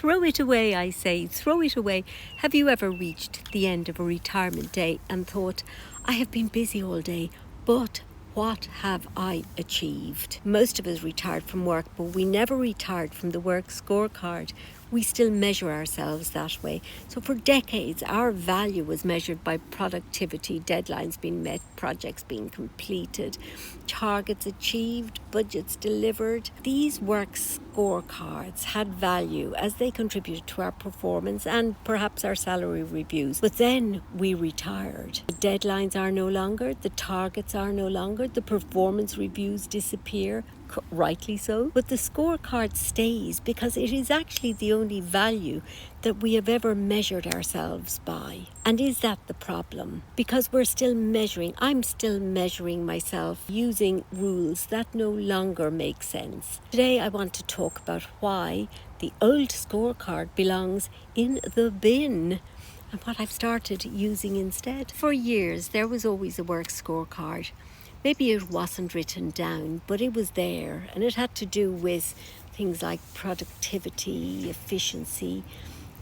Throw it away, I say, throw it away. Have you ever reached the end of a retirement day and thought, I have been busy all day, but what have I achieved? Most of us retired from work, but we never retired from the work scorecard. We still measure ourselves that way. So for decades, our value was measured by productivity, deadlines being met, projects being completed, targets achieved, budgets delivered. These work scorecards had value as they contributed to our performance and perhaps our salary reviews. But then we retired. The deadlines are no longer, the targets are no longer, the performance reviews disappear. Rightly so, but the scorecard stays because it is actually the only value that we have ever measured ourselves by. And is that the problem? Because we're still measuring, I'm still measuring myself using rules that no longer make sense. Today I want to talk about why the old scorecard belongs in the bin and what I've started using instead. For years there was always a work scorecard. Maybe it wasn't written down, but it was there, and it had to do with things like productivity, efficiency,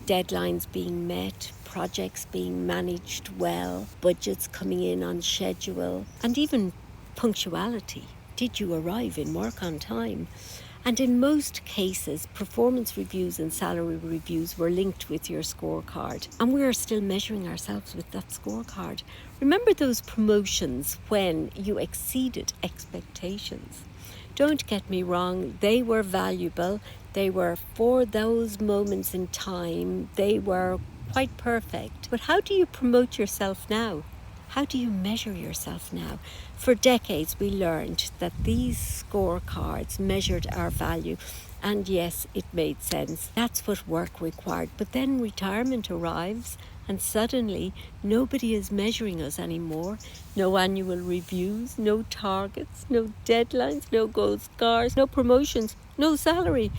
deadlines being met, projects being managed well, budgets coming in on schedule, and even punctuality. Did you arrive in work on time? And in most cases, performance reviews and salary reviews were linked with your scorecard. And we are still measuring ourselves with that scorecard. Remember those promotions when you exceeded expectations? Don't get me wrong, they were valuable. They were for those moments in time. They were quite perfect. But how do you promote yourself now? How do you measure yourself now? For decades, we learned that these scorecards measured our value. And yes, it made sense. That's what work required. But then retirement arrives and suddenly nobody is measuring us anymore. No annual reviews, no targets, no deadlines, no gold scars, no promotions, no salary.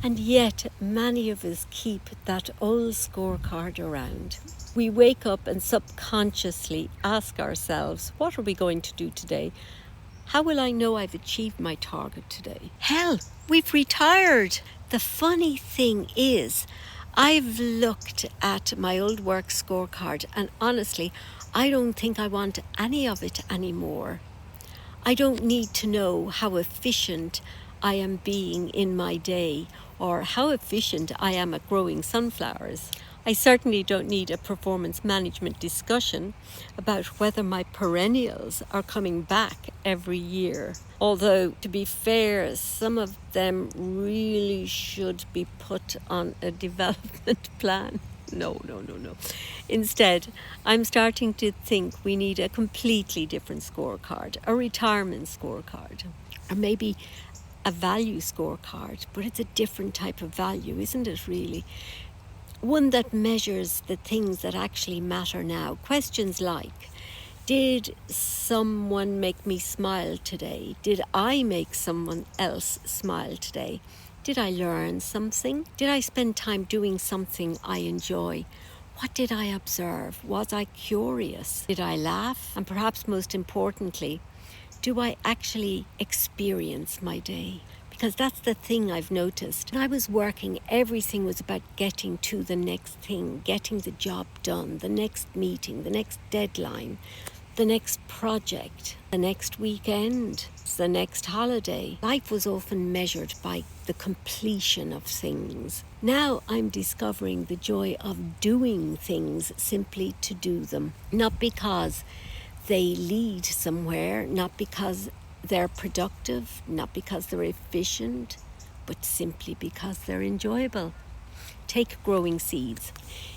And yet many of us keep that old scorecard around. We wake up and subconsciously ask ourselves, what are we going to do today? How will I know I've achieved my target today? Hell, we've retired. The funny thing is, I've looked at my old work scorecard and honestly, I don't think I want any of it anymore. I don't need to know how efficient I am being in my day or how efficient I am at growing sunflowers. I certainly don't need a performance management discussion about whether my perennials are coming back every year. Although, to be fair, some of them really should be put on a development plan. No. Instead, I'm starting to think we need a completely different scorecard, a retirement scorecard, or maybe a value scorecard, but it's a different type of value, isn't it really? One that measures the things that actually matter now. Questions like, did someone make me smile today? Did I make someone else smile today? Did I learn something? Did I spend time doing something I enjoy? What did I observe? Was I curious? Did I laugh? And perhaps most importantly, do I actually experience my day? Because that's the thing I've noticed. When I was working, everything was about getting to the next thing, getting the job done, the next meeting, the next deadline, the next project, the next weekend, the next holiday. Life was often measured by the completion of things. Now I'm discovering the joy of doing things simply to do them, not because they lead somewhere, not because they're productive, not because they're efficient, but simply because they're enjoyable. Take growing seeds.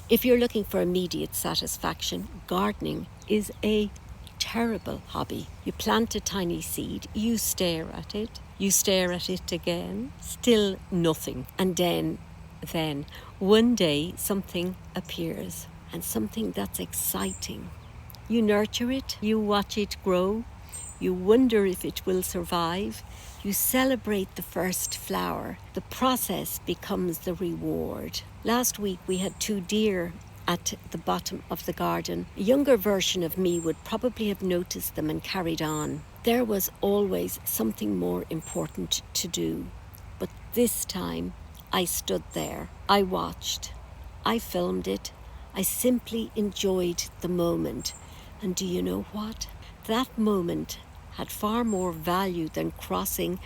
If you're looking for immediate satisfaction, gardening is a terrible hobby. You plant a tiny seed, you stare at it again, still nothing. And then one day something appears, and something that's exciting. You nurture it, you watch it grow, you wonder if it will survive. You celebrate the first flower. The process becomes the reward. Last week we had 2 deer at the bottom of the garden. A younger version of me would probably have noticed them and carried on. There was always something more important to do. But this time I stood there, I watched, I filmed it, I simply enjoyed the moment. And do you know what? That moment had far more value than crossing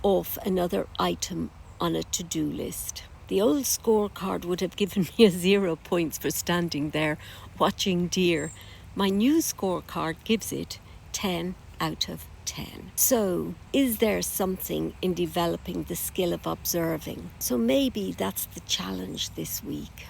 off another item on a to-do list. The old scorecard would have given me a 0 points for standing there watching deer. My new scorecard gives it 10 out of 10. So, is there something in developing the skill of observing? So maybe that's the challenge this week.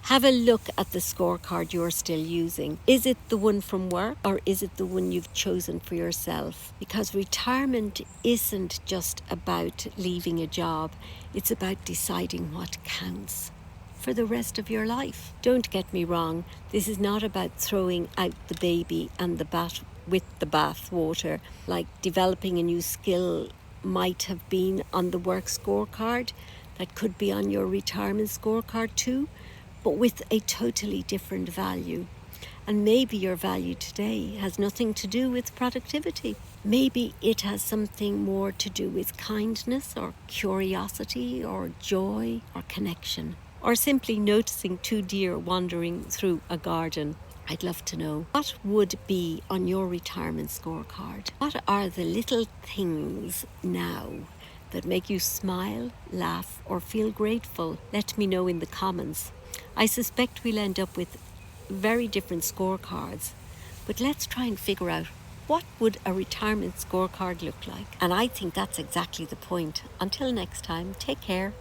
Have a look at the scorecard you're still using. Is it the one from work or is it the one you've chosen for yourself? Because retirement isn't just about leaving a job, it's about deciding what counts for the rest of your life. Don't get me wrong, this is not about throwing out the baby and the bath with the bath water, like developing a new skill might have been on the work scorecard, that could be on your retirement scorecard too, but with a totally different value. And maybe your value today has nothing to do with productivity. Maybe it has something more to do with kindness or curiosity or joy or connection, or simply noticing 2 deer wandering through a garden. I'd love to know, what would be on your retirement scorecard? What are the little things now that make you smile, laugh, or feel grateful? Let me know in the comments. I suspect we'll end up with very different scorecards, but let's try and figure out, what would a retirement scorecard look like? And I think that's exactly the point. Until next time, take care.